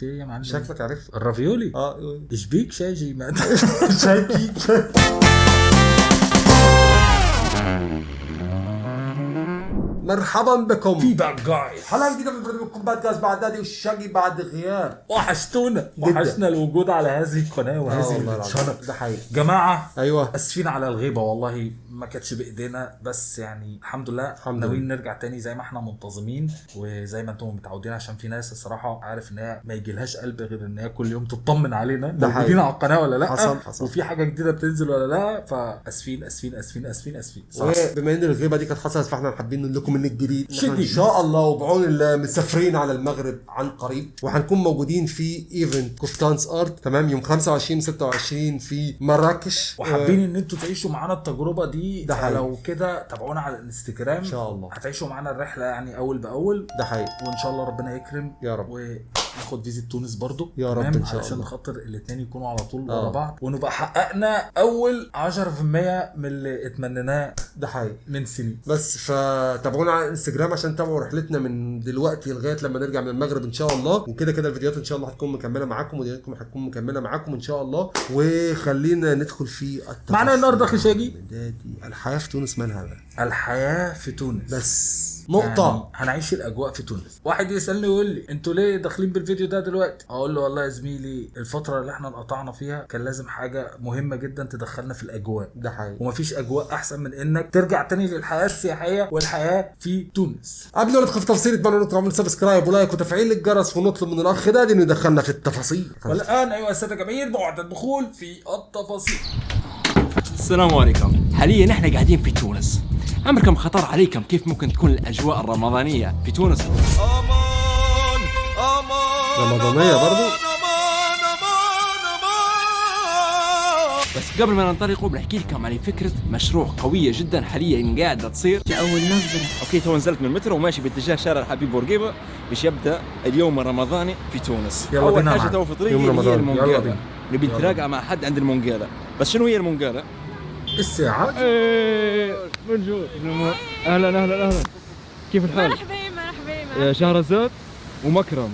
عرفت ايه يا معلم؟ شكلك عارف الرافيولي. ايش بيك شاجي ما شاكي. مرحبا بكم في باك جايز، حلقه جديده من برنامجكم بودكاست بعد نادي والشاقي بعد غياب. وحشنا الوجود على هذه القناه وهذه الشانل. ده حقيقي جماعه. ايوه اسفين على الغيبه والله ما كانتش بايدينا، بس يعني الحمد لله ناويين نرجع تاني زي ما احنا منتظمين وزي ما انتم متعودين، عشان في ناس الصراحه عارف ان هي ما يجيلهاش قلب غير ان هي كل يوم تطمن علينا موجودين على القناه ولا لا، حصل. وفي حاجه جديده بتنزل ولا لا. فاسفين اسفين اسفين اسفين اسفين. وبما ان الغيبه دي كانت حصلت فاحنا حابين نقول لكم من الجديد ان شاء الله وبعون الله مسافرين على المغرب عن قريب، وهنكون موجودين في ايفنت كفتانس ارت تمام يوم 25 26 في مراكش، وحابين ان انتوا تعيشوا معانا التجربه دي. لو كده تابعونا على الانستجرام ان شاء الله، هتعيشوا معانا الرحله يعني اول باول. ده حقيقي، وان شاء الله ربنا يكرم يا رب، وناخد فيزيت تونس برضو يا رب ان شاء الله، علشان خاطر الاثنين يكونوا على طول ورا بعض، ونبقى حققنا اول 10% من اللي اتمنيناه، ده حقيقي، من سنين. بس فتابعونا على الانستجرام عشان تتابعوا رحلتنا من دلوقتي لغايه لما نرجع من المغرب ان شاء الله. وكده الفيديوهات ان شاء الله هتكون مكمله معاكم، ودياتكم هتكون مكمله معاكم ان شاء الله. وخلينا ندخل في معنا النهارده خشاجي الحياه في تونس مالها بقى؟ الحياه في تونس بس نقطة، يعني هنعيش الأجواء في تونس. واحد يسألني يقول لي انتوا ليه داخلين بالفيديو ده دلوقتي؟ اقول له والله يا زميلي الفترة اللي احنا انقطعنا فيها كان لازم حاجة مهمة جدا تدخلنا في الأجواء، ده حقيقي، ومفيش أجواء أحسن من إنك ترجع تاني للحياة السياحية والحياة في تونس. قبل ما ندخل في تفاصيل اتمنى انكم تعملوا سبسكرايب ولايك وتفعيل الجرس، ونطلب من الأخ ده إنه يدخلنا في التفاصيل. والآن أيها السادة الجماهير موعد الدخول في التفاصيل. السلام عليكم. حاليا احنا قاعدين في تونس. عمركم خطر عليكم كيف ممكن تكون الاجواء الرمضانيه في تونس؟ امان امان رمضانيه برضو. بس قبل ما ننطلقوا بنحكي لكم عن فكره مشروع قويه جدا حاليا قاعده تصير لاول نظره. اوكي تو نزلت من المترو وماشي باتجاه شارع حبيب بورقيبه باش يبدا اليوم الرمضاني في تونس. اول حاجه تو في طريقي هي المونقاله، نبي نتلاقى مع حد عند المونقاله. بس شنو هي المونقاله؟ الساعة. بونجور. اهلا كيف الحال؟ مرحبا يا شهرزاد ومكرم.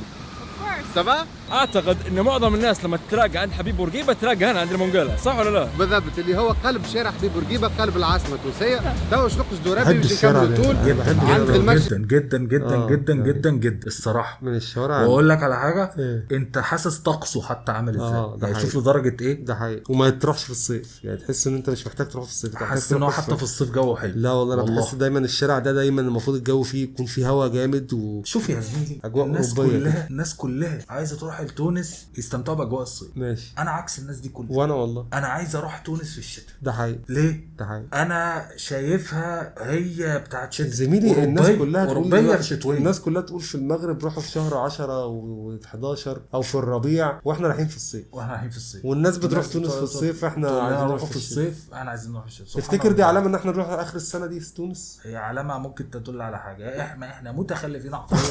تمام. اعتقد ان معظم الناس لما تتلاقى عند حبيب بورقيبه تلاقى هنا عند المونقاله، صح ولا لا؟ بالضبط، اللي هو قلب شارع حبيب بورقيبه، قلب العاصمه التونسيه. تو شنقص دورابي باش نكملوا طول عند المسجد. جدا الصراحه من الشوارع. واقول لك على حاجه، انت حاسس طقسه حتى عامل ازاي، يعني شوف لدرجه ايه. ده حقيقي، وما تروحش في الصيف، يعني تحس ان انت مش محتاج تروح في الصيف، حاسس ان هو حتى في الصيف جو حلو. لا والله انا بحس دايما الشارع ده دايما المفروض الجو فيه يكون فيه هواء جامد. شوف يا زميلي، اجواء اوروبيه، الناس كلها عايزه تروح لتونس يستمتعوا باجواء الصيف. ماشي، انا عكس الناس دي كلها. وانا والله انا عايز اروح تونس في الشتاء. ده حقيقي. ليه؟ ده حقيقي، انا شايفها هي بتاعت شتاء. زميلي الناس كلها اوروبيه شتويه. الناس كلها تقول في المغرب روحوا في شهر 10 و11 او في الربيع، واحنا رايحين في الصيف. والناس بتروح تونس في الصيف، احنا عايزين نروح في الصيف. احنا عايزين نروح في الصيف. تفتكر دي علامه ان احنا نروح اخر السنه دي في تونس؟ هي علامه ممكن تدل على حاجه، احنا متخلفين عقليا.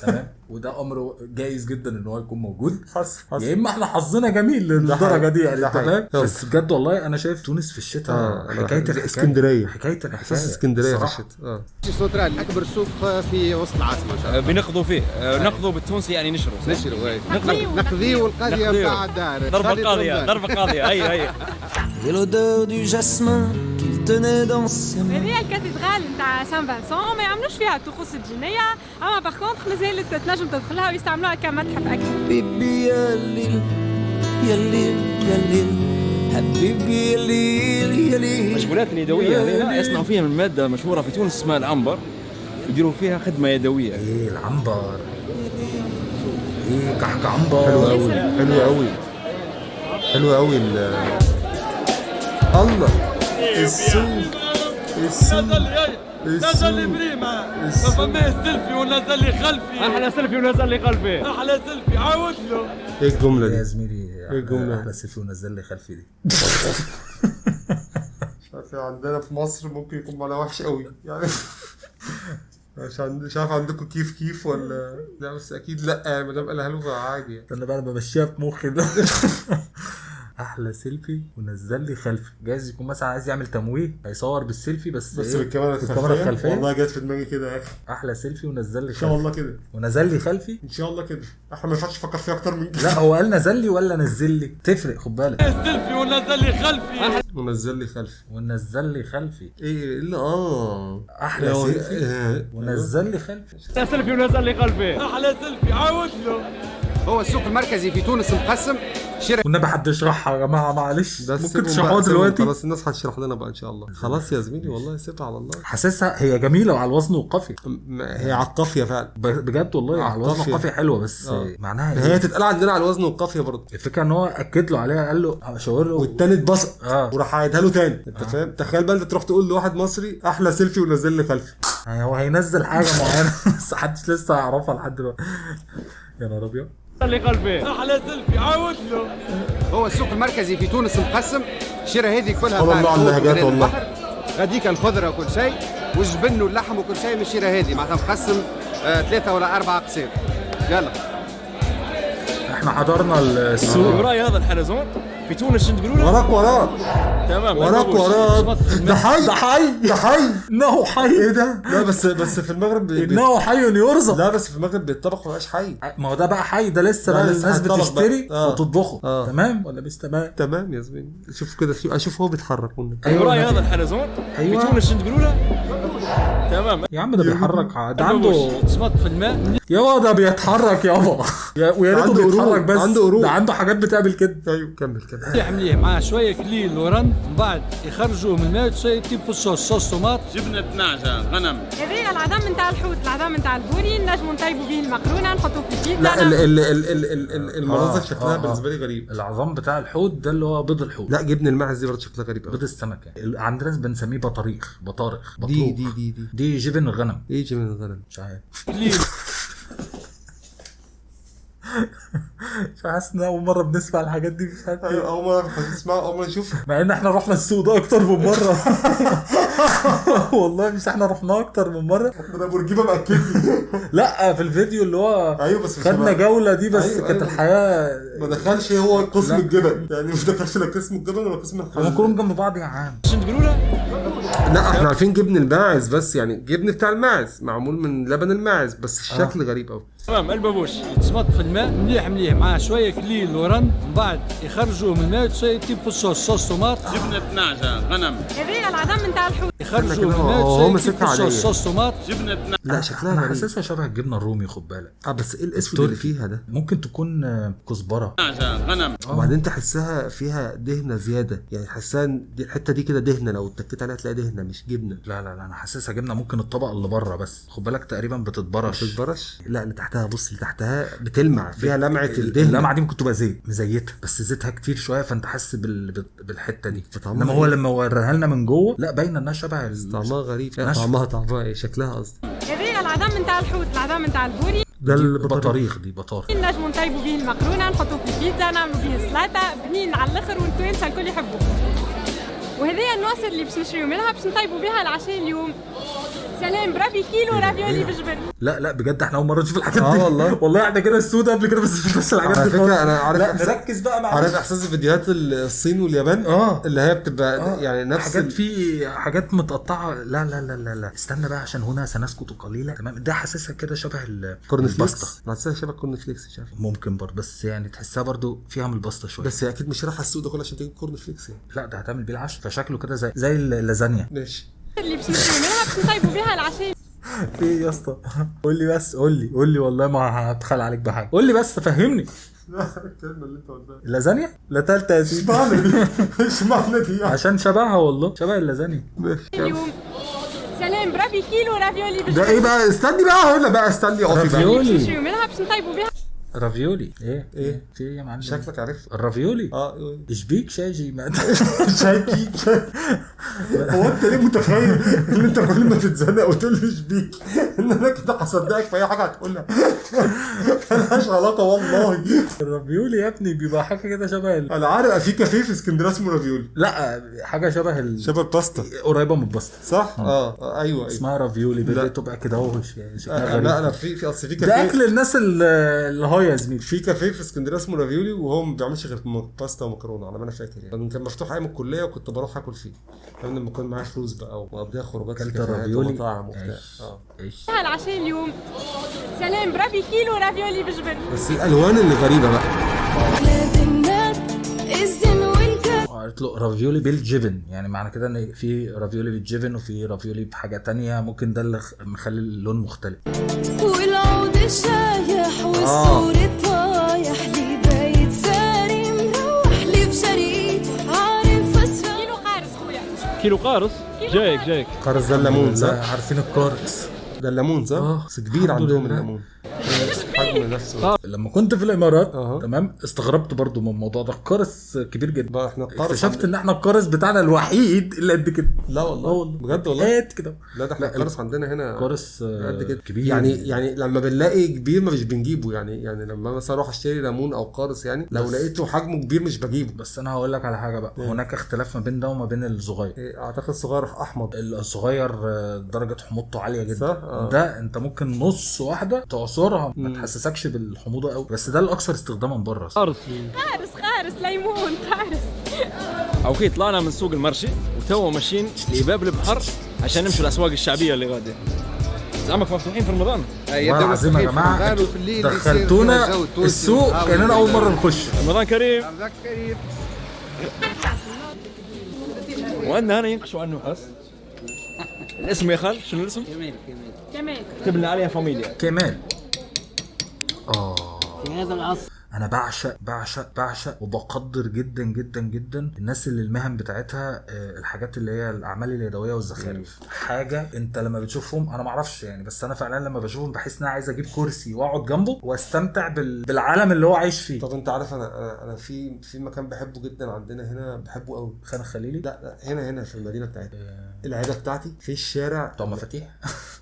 تمام، وده امر جايز جدا ان هو يكون موجود. يا اما احنا حظنا جميل للدرجه دي، يعني انت فاهم. بس بجد والله انا شايف تونس في الشتاء حكايه اسكندريه، حكايه احساس اسكندريه في الشتاء. سوترال اكبر سوق في وسط العاصمه ان شاء الله. بنقضوا فيه نقضوا بالتونسي يعني نشروا نقضي والقضيه بتاع الدار. ضربه قاضيه. اي Et l'odeur du jasmin qu'il tenait dans ses mains. هذه الكاتدرال نتاع سان فانسون ما يعملوش فيها الطقوس الدينيه، اما باغ كونطخ مازالت تنجم تدخلها ويستعملوها كمتحف اكثر. بيبي يا الليل يا الليل يا الليل حبيبي يا الليل يا الليل. المشغولات اليدويه هذه يصنعوا فيها من ماده مشهوره في تونس اسمها العنبر، يديروا فيها خدمه يدويه. ايه العنبر، ايه كحك عنبر. حلو قوي الله. السوق نزل لي بريمة ما فماش سيلفي ونزل لي خلفي. احلى سيلفي ونزل لي خلفي. احلى سيلفي عاود له. ايه الجمله دي يا زميلي؟ ايه الجمله؟ احلى سيلفي ونزل لي خلفي دي. مش عندنا في مصر ممكن يكون معناها وحش قوي يعني. مش عارف عندكم كيف ولا لا، بس اكيد لا يعني، ما دام قالها له عادي يعني. انا بقى بمشيها في مخي ده. احلى سيلفي ونزل لي خلفي. جايز يكون مثلا عايز يعمل تمويه هيصور بالسيلفي بس بالكاميرا الخلفيه. والله جت في دماغي كده يا اخي. احلى سيلفي ونزل لي ان شاء الله كده ونزل لي خلفي. ان شاء الله كده. احنا ما ينفعش نفكر فيها اكتر من كده. لا هو قال نزل لي ولا نزل لي تفرق خد بالك. السيلفي ونزل لي خلفي. ونزل لي خلفي. ونزل لي خلفي ايه اللي احلى سيلفي ونزل لي خلفي. سيلفي ونزل لي خلفي. احلى سيلفي عاود له. هو السوق المركزي في تونس مقسم والنبي حد يشرحها يا جماعه معلش. ممكن تشرحوها دلوقتي دلوقتي. خلاص الناس هتشرح لنا بقى ان شاء الله. خلاص يا زميلي والله سيبها على الله. حاسسها هي جميله وعلى الوزن والقافيه. هي على القافيه فعلا بجد والله على الوزن والقافيه حلوه بس معناها هي تتقال عندنا على الوزن والقافيه برضه. الفكره ان هو اكد له عليها قال له شاور له والتاني اتبسط وراح عيدها له تاني. انت فاهم؟ تخيل بقى انت تروح تقول لواحد مصري احلى سيلفي ونزل لي خلفي. هو هينزل حاجه معينه بس محدش لسه هيعرفها لحد دلوقتي. يا نهار ابيض. اللي قلبي احلى سيلفي عاود له. هو السوق المركزي في تونس مقسم. الشيره هذه كلها والله على اللهجات والله. غاديك الخضره وكل شيء والجبن واللحم وكل شيء من الشيره هذه معناتها مقسم 3 ولا 4 اقسام. يلا احنا حضرنا السوق. وراي هذا الحلزون في تونس شنو تقولوا له؟ وراك تمام. وراك ده حي انه حي. ايه ده؟ لا بس في المغرب انه حي يرزق. لا بس في المغرب بيتطبخ ومبقاش حي. ما هو ده بقى حي ده لسه بقى الناس بتشتري وتطبخه. تمام ولا مش تمام؟ تمام يا زميلي. شوف كده اشوف هو بيتحرك. وراي هذا الحلزون في تونس شنو تقولوا له؟ تمام يا عم ده بيحرك. ده عنده صمت في الماء. يابا ده بيتحرك يابا. ويا ريته بيتحرك بس عنده قروب. ده عنده حاجات بتعمل كده. ايوه كمل يعمليه معاه شويه كليل ورند من بعد يخرجوه من الماء يطيب في صوص طوماط. جبنه نعجه غنم. هذه العظم نتاع الحوت، العظم نتاع البوري نجموا نطيبوا به المقرونه نحطوه في البيتزا. لا المناظر شكلها بالنسبه لي غريب. العظام بتاع الحوت ده اللي هو بيض الحوت. لا جبن الماعز دي برضه شكلها غريب قوي. بيض السمك يعني. عندنا بنسميه بطاريخ. دي جبن الغنم. ايه جبن الغنم؟ مش عارف. كليل. فحاسس ان اول مره بنسمع الحاجات دي. مش عارف. ايوه اول مره بنسمعها اول مره نشوفها. مع ان احنا رحنا السوق ده اكتر من مره. والله مش احنا رحناه اكتر من مره. ده بورجيبه مأكد لي. لا في الفيديو اللي هو ايوه بس خدنا جوله دي بس. كانت الحياه ما دخلش هو قسم الجبن يعني. مش دخلش لا قسم الجبن ولا قسم الحلويات. هم كلهم جنب بعض يا عم. شنو تقولوا له؟ لا احنا عارفين جبن الماعز بس يعني جبن بتاع الماعز معمول من لبن الماعز بس الشكل غريب قوي. تمام. البابوش يتصمت في الماء مليح معاه شويه كليل ورند من بعد يخرجوه من الماء يطيب في صوص طوماط. جبنه نعجه غنم. هذه العظم نتاع الحوت. يخرجوه من الماء يطيب في صوص طومات. جبنه لا شكلها انا غريب. حاسسها شبه الجبنه الرومي خد بالك. بس ايه الاسود اللي فيها ده؟ ممكن تكون كزبره. نعجه غنم. وبعدين تحسها فيها دهنه زياده يعني. حسها دي الحته دي كده دهنه لو اتكيت عليها تلاقي دهنه مش جبنه. لا انا حاسسها جبنه. ممكن الطبق اللي بره بس خد بالك تقريبا بتتبرش. لا اللي تحتها بص اللي تحتها بتلمع فيها لمعه الدهن. اللمعه دي ممكن تبقى زيت مزيته بس زيتها كتير شويه فانت حاسس بالحته دي. انما هو لما وريها لنا من جوه لا باينه انها شبه طعمها غريب. طعمها ايه شكلها قصدي. هذه العظم نتاع الحوت، العظم نتاع البوري. ده البطاريخ. دي بطاريخ. نجموا نطيبوا به المقرونه نحطوه في البيتزا نعملوا به سلطه بنين على الاخر والتوانسه الكل يحبوه. وهذه النواصر اللي باش نشريو منها باش نطيبوا بها العشاء اليوم. سلام بربي كيلو رافيولي بالجبن. لا بجد احنا اول مره نشوف الحاجات دي. والله احنا كده السود قبل كده بس الحاجات دي. على فكره انا عارف. لا نركز بقى مع عارف احساس فيديوهات الصين واليابان اللي هي بتبقى يعني نفس حاجات في حاجات متقطعه. لا استنى بقى عشان هنا سنسكت قليلا. تمام ده حاسسها كده شبه الكورن فليكس. حاسسها شبه الكورن فليكس مش عارف. ممكن برضه بس يعني تحسها برضه فيها من الباستا شويه. بس هي اكيد مش رايحه السوق ده كله عشان تجيب كورن فليكس يعني. لا ده هتعمل بيه العشاء فشكله كده زي اللازانيا. ماشي. اللي باش نشريو منها باش نطيبوا بها العشاء. في ايه يا اسطى؟ قول لي بس قول لي والله ما هبخل عليك بحاجه. قول لي بس فهمني. الكلمه اللي انت قلتها اللازانيا لا تالتة يا سيدي. ايش معنى دي عشان شبهها والله شبه اللازانيا. اليوم سلام بربي كيلو رافيولي بالجبن. ده ايه بقى؟ استني بقى هنا بقى استني اقفي بقى. اللي باش نشريو منها باش نطيبوا بها رافيولي. ايه في ايه يا معلم؟ شكلك عارف الرافيولي. ايش بيك شاجي شايكي. هو انت ليه متخيل ان انت كل ما تتزنق وتقول لي ايش بيك ان انا كده هصدقك في اي حاجه هتقولها. ملهاش علاقه والله. الرافيولي يا ابني بيبقى حاجه كده شبه انا عارف في كافيه في اسكندريه اسمه رافيولي. لا حاجه شبه شبه الباستا قريبه من الباستا صح؟ ايوه اسمها رافيولي بتبقى كده اهو. لا انا في اصل في ده كافيه اكل الناس اللي هو يا زميلي. في كافيه في اسكندريه اسمه رافيولي وهو ما بيعملش غير باستا ومكرونه على ما انا فاكر يعني. كان مفتوح ايام الكليه وكنت بروح اكل فيه لما كان معايا فلوس بقى ومقضيها خروجات في كافيهات ومطاعم وبتاع. العشاء اليوم سلام بربي كيلو رافيولي بجبن. بس الالوان اللي غريبه بقى. قلت له رافيولي بالجبن، يعني معنى كده ان في رافيولي بالجبن وفي رافيولي بحاجه تانية، ممكن ده اللي مخلي اللون مختلف. والعود الشايح والصور الطايح لي بيت ساري مروح لي بشريط عارف اسفل. كيلو قارص خويا. كيلو قارص جايك قارص ده الليمون صح؟ عارفين القارص ده الليمون صح؟ بس كبير عندهم الليمون حجم نفسه. لما كنت في الامارات تمام استغربت برضو من الموضوع ده. القارص كبير جدا بقى احنا اكتشفت ان احنا القارص بتاعنا الوحيد اللي قد كده. لا والله بجد والله قد كده. لا ده احنا القارص عندنا هنا قارص قد كده كبير يعني لما بنلاقي كبير مش بنجيبه يعني لما مثلا اروح اشتري ليمون او قارص يعني لو لقيته حجمه كبير مش بجيبه. بس انا هقول لك على حاجه بقى هناك اختلاف ما بين ده وما بين الصغير. اعتقد الصغير احمر. الصغير درجه حموضته عاليه جدا صح؟ ده انت ممكن نص واحده تعصرها ما تحسسكش بالحموضه قوي، بس ده الاكثر استخداما بره. قارص ليمون قارص. اوكي طلعنا من سوق المرشي وتو ماشيين لباب البحر عشان نمشي الاسواق الشعبيه اللي غاديه. زعمك مفتوحين في رمضان؟ والله العظيم يا جماعه دخلتونا السوق كاننا اول مره نخش. رمضان كريم. وعندنا هنا ينقشوا عنه حس. الاسم يا خال شنو الاسم؟ كمال. كتب لنا عليها فاميليا كمال. في هذا العصر انا بعشق وبقدر جدا جدا جدا الناس اللي المهن بتاعتها الحاجات اللي هي الاعمال اليدويه والزخارف. حاجه انت لما بتشوفهم انا ما اعرفش يعني، بس انا فعلا لما بشوفهم بحس ان انا عايز اجيب كرسي واقعد جنبه واستمتع بالعالم اللي هو عايش فيه. طب انت عارف انا في مكان بحبه جدا عندنا هنا بحبه قوي. خان الخليلي؟ لا هنا في المدينه بتاعتنا. العياده بتاعتي في الشارع بتاع مفاتيح.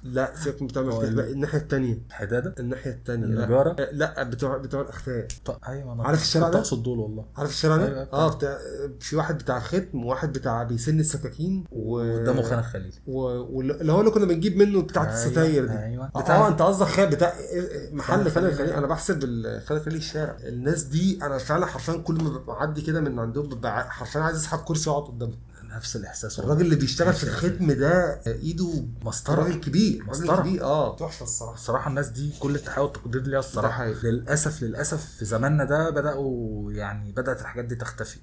لا سيبك بتاع مفاتيح بقى الناحيه الثانيه. حداده الناحيه الثانيه. النجاره. لا بتوع الاخفاء. ايوه انا عارف الشارع ده؟ اقصد دول والله. عارف الشارع ده؟ أيوة بتاع في واحد بتاع ختم وواحد بتاع بيسن السكاكين قدامه خان الخليلي واللي هو اللي كنا بنجيب منه بتاعه الستاير دي. ايوه انت قصدك بتاع محل خان الخليلي. انا بحسب خان الخليلي الشارع. الناس دي انا فعلا حرفيا كل ما ببقى معدي كده من عندهم ببقى حرفيا عايز اسحب كرسي واقعد قدامه. نفس الاحساس. الراجل اللي بيشتغل في الختم ده ايده مسطره. راجل كبير تحفه الصراحه الناس دي كل التحيه والتقدير ليها الصراحه. للاسف في زماننا ده بدات الحاجات دي تختفي.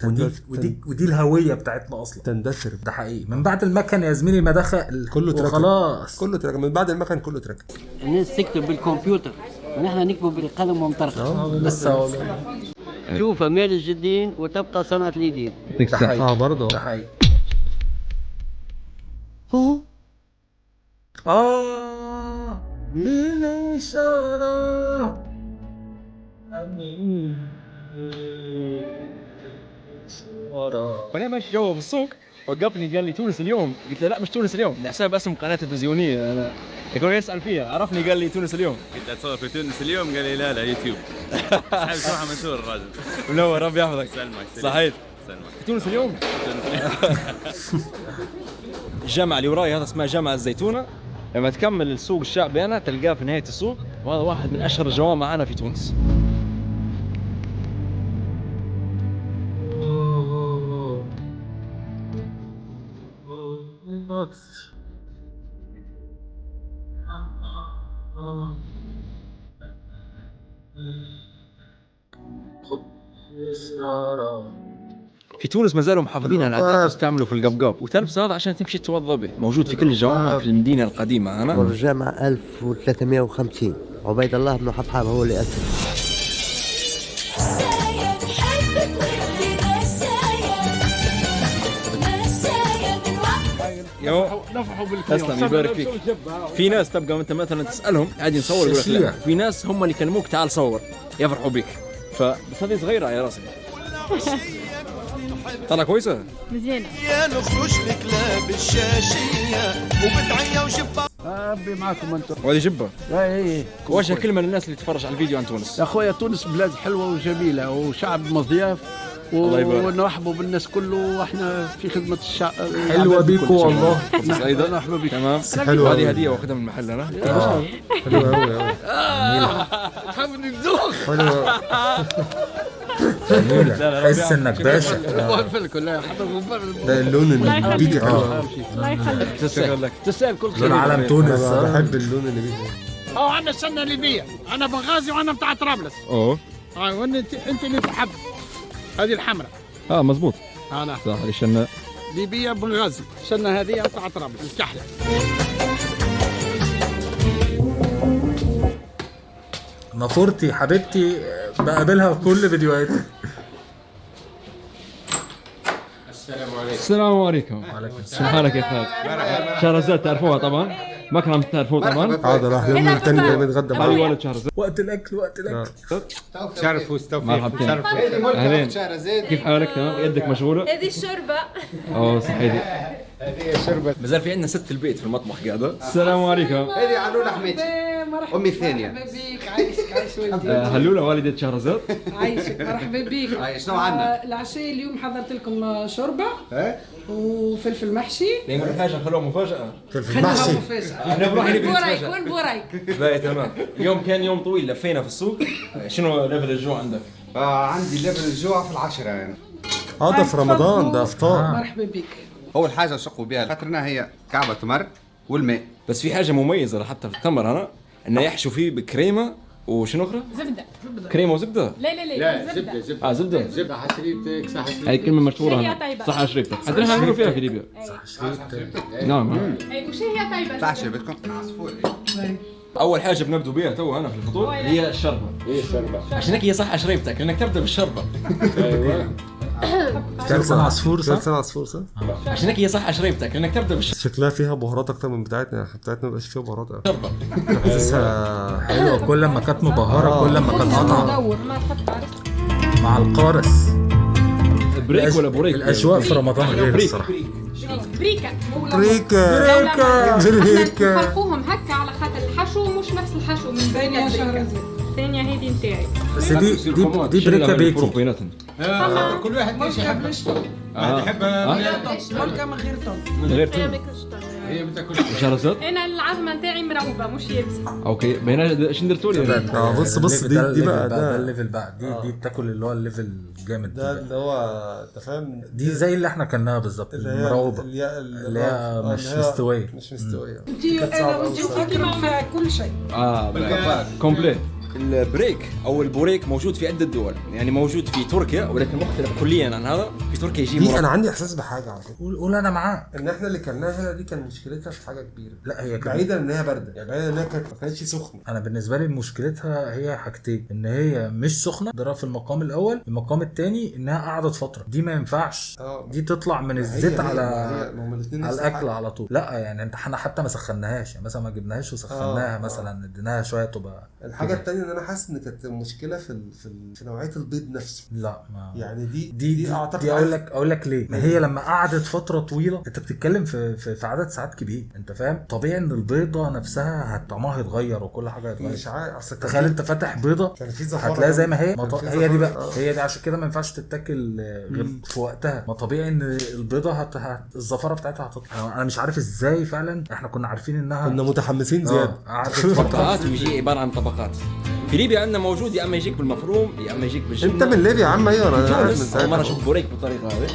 ودي الهويه بتاعتنا اصلا تندثر. ده حقيقي من بعد المكن يا زميلي ما دخل كله ترك. خلاص كله ترك من بعد المكن كله ترك. الناس تكتب بالكمبيوتر ونحن نكتب بالقلم ومطرقه. لسه شوف مال الجدين وتبقى صنعة اليدين. ده حقيقي. برضه ده حقيقي. من إشارة وانا ماشي جوا في السوق وقفني قال لي تونس اليوم. قلت له لا مش تونس اليوم، حساب اسم قناه تلفزيونيه انا يكون يسال فيها. عرفني قال لي تونس اليوم. قلت له تصور في تونس اليوم؟ قال لي لا يوتيوب. صاحب صراحه منصور الراجل منور ربي يحفظك. سلمك. صحيح في تونس اليوم. الجامعه اللي وراي هذا اسمها جامعه الزيتونه. لما تكمل السوق الشعبي انا تلقاه في نهايه السوق، وهذا واحد من اشهر الجوامع انا في تونس. في تونس ما زالوا محافظين على العادات يستعملوا في القبقاب، وتلبس هذا عشان تمشي تتوضا به. موجود في كل الجوامع في المدينه القديمه. انا والجامعه 1350 عبيد الله بن حطحاب هو اللي اسس. نفحوا بالكلام. تسلم يبارك فيك. في ناس تبقى انت مثلا تسالهم عادي نصور يقول لك لا. في ناس هم اللي يكلموك تعال صور يفرحوا بك. فبس هذه صغيره يا راسي. طلع كويسه مزيانه. نخرج لك لا بالشاشيه وبدعيه وجبه. ربي معاكم انتم. وهذه جبه. اي وجه كلمه للناس اللي تتفرج على الفيديو عن تونس. يا اخويا تونس بلاد حلوه وجميله وشعب مضياف ونرحبوا بالناس كله واحنا في خدمه الشعب. حلوه بيكم والله. ايضا مرحبا بك. تمام. هذه هديه واخذها من المحل انا. حلوه قوي حابب ندوخ. حلوه جميله. حس انك باشا. ده اللون اللي بيجي حلو. الله يخليك. تستاهل كل لون علم تونس. بحب اللون اللي بيجي. عندنا السنه ليبيه، انا بنغازي وانا بتاع طرابلس. وانت اللي تحب هذه الحمراء. مزبوط. انا صح. هذه الشنه ليبيه بنغازي، السنه هذه بتاع طرابلس الكحله. نافورتي حبيبتي بقابلها في كل فيديوهاتي. السلام عليكم. وعليكم سبحانك يا خالد. شهرزاد تعرفوها طبعا، مكرم تعرفوه طبعا. هذا راح اليوم الثاني نتغدى هذه ولد شهرزاد. وقت الاكل وقت الاكل. شرفوا استوفيق. مرحبتين. اهلين. كيف حالك؟ تمام. يدك مشغوله؟ هذه الشوربه. صحيح. هذه شربت. مازال في عندنا ست البيت في المطبخ قاعده. السلام عليكم. هذه علولة حميدي امي الثانيه. مرحبا بيك. عايش ولدي. هلوله والده شهرزاد. عايشك. مرحبا بيك. شنو عندنا؟ العشاء اليوم حضرت لكم شوربه وفلفل محشي. نقول حاجه نخلوها مفاجاه. فلفل محشي. احنا بنروح نبي بورايك وين بورايك؟ باهي تمام. اليوم كان يوم طويل لفينا في السوق. شنو ليفل الجوع عندك؟ عندي ليفل الجوع في 10 يعني. هذا في رمضان ده افطار. مرحبا بيك. اول حاجه نشقوا بها خاطرنا هي كعبه تمر والماء. بس في حاجه مميزه حتى في التمر هنا، انه يحشوا فيه بكريمه وشنو اخرى؟ زبده. كريمه وزبده؟ لا زبده. زبده. زبده حشريبتك صح. هاي كلمه مشهوره هي هنا. طيبة. صح شريبتك. حتى نحن نعملوا فيها في ليبيا. نعم. وش هي طيبه؟ صح شربتكم عصفور. اول حاجه بنبدو بها تو هنا في الفطور هي الشربه. عشان هيك هي صح شريبتك لانك تبدا بالشربه. ايوه. كلسان عصفور صح؟ كلسان عصفور صح؟ عشان هيك هي صح شريبتك لانك تبدا بالشربه. شكلها فيها بهارات اكتر من بتاعتنا، بتاعتنا ما بقاش فيها بهارات. شربه. حاسسها حلوه. كل ما كانت مبهره كل ما كانت قطعه ما تحط عارف. مع القارص. بريك ولا بوريك؟ الاجواء في رمضان غير الصراحه. بريكا. بريكا. فرقوهم هكا على خاطر الحشو مش نفس الحشو من بريكا. الثانيه هذه نتاعي. بس دي بريكا بيتي. كل واحد ايش يحب. واحد يحب ملكه من غير طن. من غير تون. هي بتاكل شهرزاد؟ انا العظمه نتاعي مروبه مش يابسه. اوكي بينا ايش درتوا لي؟ بص دي بقى ده الليفل بقى. دي بتاكل اللي هو الليفل جامد ده اللي هو انت فاهم. دي زي اللي احنا كلناها بالظبط. المروبه اللي هي مش مستويه. انا ودي فاكر فيها كل شيء. كومبليت. البريك او البوريك موجود في عده دول، يعني موجود في تركيا ولكن مختلف كليا عن هذا. في تركيا يجي دي انا عندي احساس بحاجه على فكره. قول انا معاك ان احنا اللي كلناها هنا دي كان مشكلتها في حاجه كبيره. لا هي بعيدا ان هي بارده، يعني بعيدا ان هي ما كانتش سخنه. انا بالنسبه لي مشكلتها هي حاجتين، ان هي مش سخنه ده في المقام الاول. المقام الثاني انها قعدت فتره، دي ما ينفعش. دي تطلع من الزيت على الاكل على طول. لا يعني احنا حتى ما سخناهاش، يعني مثلا ما جبناهاش وسخناها مثلا اديناها شويه تبقى. الحاجه الثانيه ان انا حاسس ان كانت المشكله في نوعيه البيض نفسه. لا ما يعني دي اعتقد اقول لك ليه. ما هي لما قعدت فتره طويله انت بتتكلم في عدد ساعات كبير، انت فاهم. طبيعي ان البيضه نفسها طعمها هيتغير وكل حاجه هتتغير. مش عارف. تخيل انت فاتح بيضه هتلاقيها زي ما هي. هي دي بقى هي دي عشان كده ما ينفعش تتاكل غير في وقتها. ما طبيعي ان البيضه الزفاره بتاعتها هتطلع. انا مش عارف ازاي فعلا. احنا كنا عارفين انها كنا متحمسين زياده. قعدت فتره. ويجي عباره عن طبقات. في ليبيا عندنا موجود يا اما يجيك بالمفروم يا اما يجيك بالجبنه. انت من ليبيا يا عم؟ ايوه انا عارف من ساعتها. مره شفت بوريك بالطريقه هذه،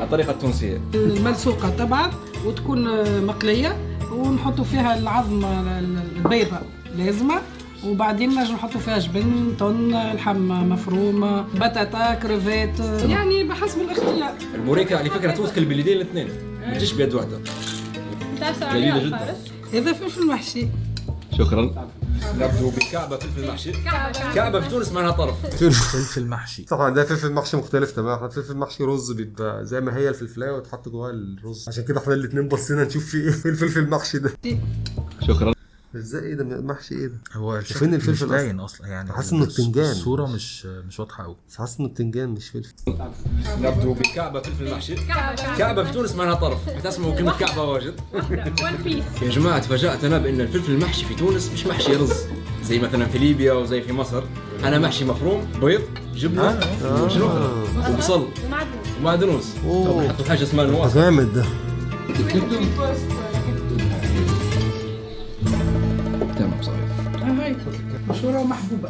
الطريقه التونسيه الملسوقه طبعا وتكون مقليه ونحطوا فيها العظمه البيضه لازمه، وبعدين نجم نحطوا فيها جبن، طن، لحم مفروم، بطاطا، كريفات، يعني بحسب الاختيار. البوريكه على فكره توكل باليدين الاثنين ما تجيش بيد واحده. جميله جدا. هذا فلفل محشي. شكرا. نبدو بكعبه فلفل محشي. كعبه في تونس معناها طرف. فلفل محشي. طبعا ده فلفل محشي مختلف تماما. احنا فلفل محشي رز بيبقى زي ما هي الفلفلايه وتحط جواها الرز. عشان كده احنا الاثنين بصينا نشوف في ايه الفلفل المحشي ده. شكرا. ازاي ايه ده محشي ايه ده؟ هو فين الفلفل مش باين اصلا يعني، حاسس انه بتنجان. الصوره مش واضحه قوي، بس حاسس انه بتنجان مش فلفل. نبدو بكعبه فلفل محشي. كعبه في تونس معناها طرف، تسمعوا كلمه كعبه واجد. يا جماعه تفاجأت انا بان الفلفل المحشي في تونس مش محشي رز زي مثلا في ليبيا وزي في مصر. انا محشي مفروم، بيض، جبنه وبصل ومعدنوس. حطوا حاجه اسمها نواس. جامد ده. تمام صحيح. هاي مشهورة ومحبوبة.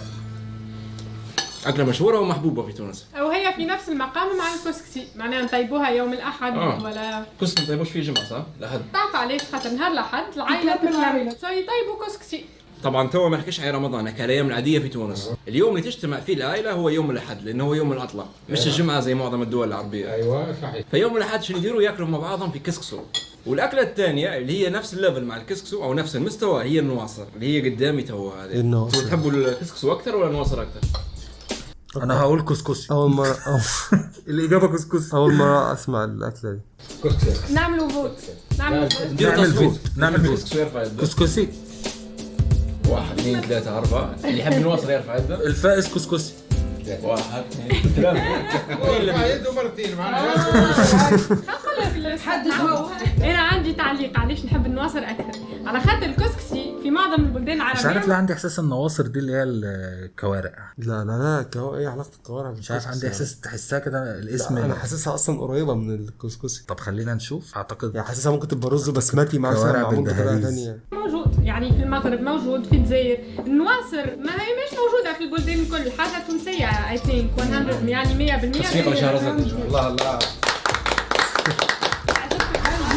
أكلة مشهورة ومحبوبة في تونس. وهي في نفس المقام مع الكسكسي، معناها نطيبوها يوم الأحد ولا كسكسي نطيبوش فيه جمعة صح؟ الأحد. تعرف علاش؟ خاطر نهار الأحد العائلة تطلع يطيبوا كسكسي. طبعا تو ما نحكيش على رمضان، نحكي على الايام العاديه في تونس. اليوم اللي تجتمع فيه العائله هو يوم الاحد، لانه هو يوم العطله مش الجمعه زي معظم الدول العربيه. ايوه صحيح. فيوم الاحد شنو يديروا؟ ياكلوا مع بعضهم في كسكسو. والاكله الثانيه اللي هي نفس الليفل مع الكسكسو او نفس المستوى هي النواصر اللي هي قدامي تو. هذه النواصر تحبوا الكسكسو اكثر ولا النواصر اكثر؟ انا هقول كسكسي. اول مره الاجابه كسكسي. اول مره اسمع الاكله دي. نعملوا فوت. نعمل فوت. كسكسي. 1 2 3 4 اللي يحب النواصر يرفع يده. الفائز كسكسي. 1 2 3. يده مرتين معنا. انا عندي تعليق علاش نحب النواصر اكثر، على خاطر الكسكسي في معظم البلدان العربيه مش عارف ليه عندي احساس النواصر دي اللي هي الكوارع. لا ايه علاقه الكوارع؟ مش عارف، عندي احساس تحسها كده الاسم. انا حاسسها اصلا قريبه من الكسكسي. طب خلينا نشوف. اعتقد يعني حاسسها ممكن تبقى رز بسمتي مثلا معمول بطريقه ثانيه. موجود يعني في المغرب، موجود في الجزائر. النواصر ما هي مش موجوده في البلدان الكل، حاجه تونسيه اي ثينك 100 يعني 100%. تصفيق لشهرزاد. الله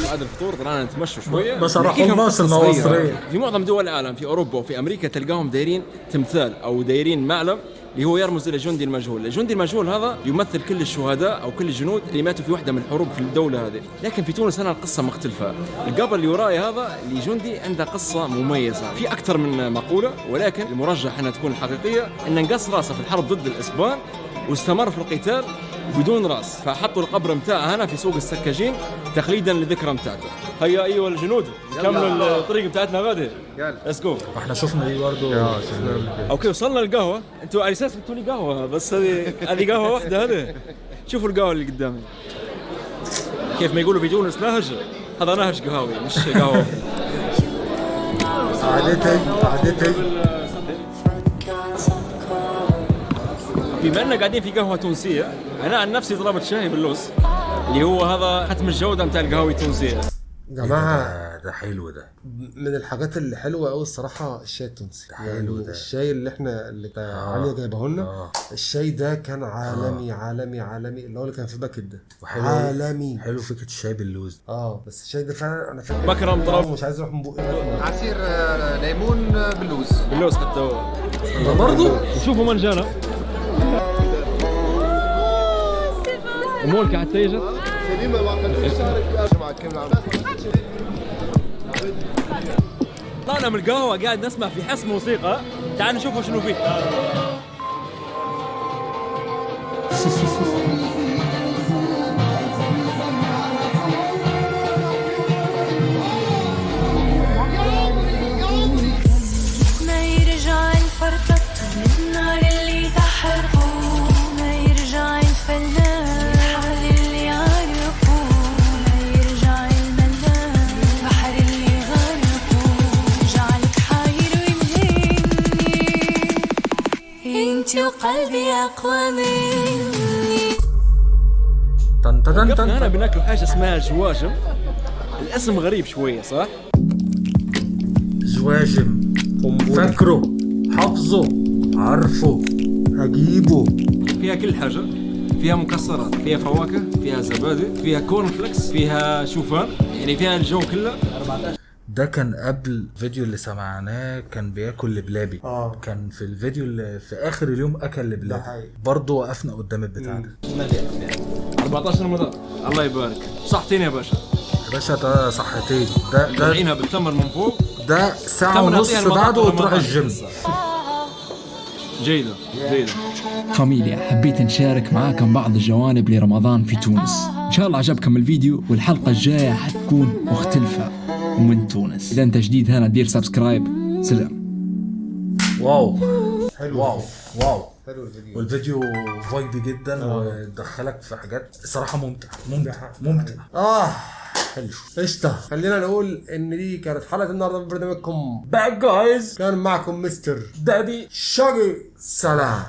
بعد الفطور طلعنا نتمشوا شويه. ما شرحولناش النواصريه. في معظم دول العالم في اوروبا وفي امريكا تلقاهم دايرين تمثال او دايرين معلم اللي هو يرمز الى جندي المجهول. الجندي المجهول هذا يمثل كل الشهداء او كل الجنود اللي ماتوا في واحده من الحروب في الدوله هذه. لكن في تونس هنا القصه مختلفه. القبر اللي وراي هذا اللي جندي عنده قصه مميزه، في اكثر من مقوله، ولكن المرجح انها تكون الحقيقيه ان انقص راسه في الحرب ضد الاسبان واستمر في القتال بدون راس، فحطوا القبر متاعه هنا في سوق السكاجين تقليدا للذكرى متاعته. هيا ايها الجنود نكملوا الطريق متاعتنا غادي. ليتس جو. احنا شفنا دي برضه. اوكي وصلنا للقهوه. انتوا على اساس قلتوا لي قهوه، بس هذه قهوه واحده. هذه شوفوا القهوه اللي قدامي كيف ما يقولوا في تونس نهج. هذا نهج قهوي مش قهوه. عادتي بما اننا قاعدين في قهوه تونسيه، انا عن نفسي طلبت شاي باللوز اللي هو هذا ختم الجوده نتاع القهوه التونسيه. جماعه ده حلو. ده من الحاجات اللي حلوه قوي الصراحه الشاي التونسي. حلو ده. الشاي اللي احنا عليا جايبه لنا. الشاي ده كان عالمي عالمي عالمي، اللي هو اللي كان في باكت ده عالمي. حلو فكره الشاي باللوز. بس الشاي ده فعلا انا فاكر بكرم طرف مش عايز اروح من بقي. عصير ليمون باللوز حتى هو برضه. شوفوا من جانا امورك على التيجة. طلعنا من القهوة قاعد نسمع في حس موسيقى. تعال نشوفوا شنو فيه. ما يرجع الفرقة من النار اللي تحرقوا، ما يرجع الفنان اللي عرقوا، ما يرجع الملان بحر اللي غرقوا، جعلك حاير ومهني انتي وقلبي اقوى مني. وقفنا هنا بناكل حاجة اسمها جواجم. الاسم غريب شوية صح؟ جواجم فكره حفظه عرفه هجيبه. فيها كل حاجة، فيها مكسرات، فيها فواكه، فيها زبادي، فيها كورن فليكس، فيها شوفان، يعني فيها الجو كله. ده كان قبل الفيديو اللي سمعناه كان بياكل لبلابي. كان في الفيديو اللي في اخر اليوم اكل لبلابي برضه. وقفنا قدام البتاع ده 14 رمضان. الله يبارك. صحتين يا باشا. يا باشا ده صحتين. ده عينها بالتمر من فوق. ده ساعة ونص بعده وتروح الجيم. جيدة. فاميليا، حبيت نشارك معاكم بعض الجوانب لرمضان في تونس. إن شاء الله عجبكم الفيديو، والحلقة الجاية حتكون مختلفة ومن تونس. إذا أنت جديد هنا دير سبسكرايب سلام. واو حلو. واو حلو الفيديو. والفيديو فايبي جدا ودخلك في حاجات صراحه ممتع. حلو قشطة. خلينا نقول ان دي كانت حلقة النهارده من برنامجكم باك جايز. كان معكم مستر دادي شاقي. سلام.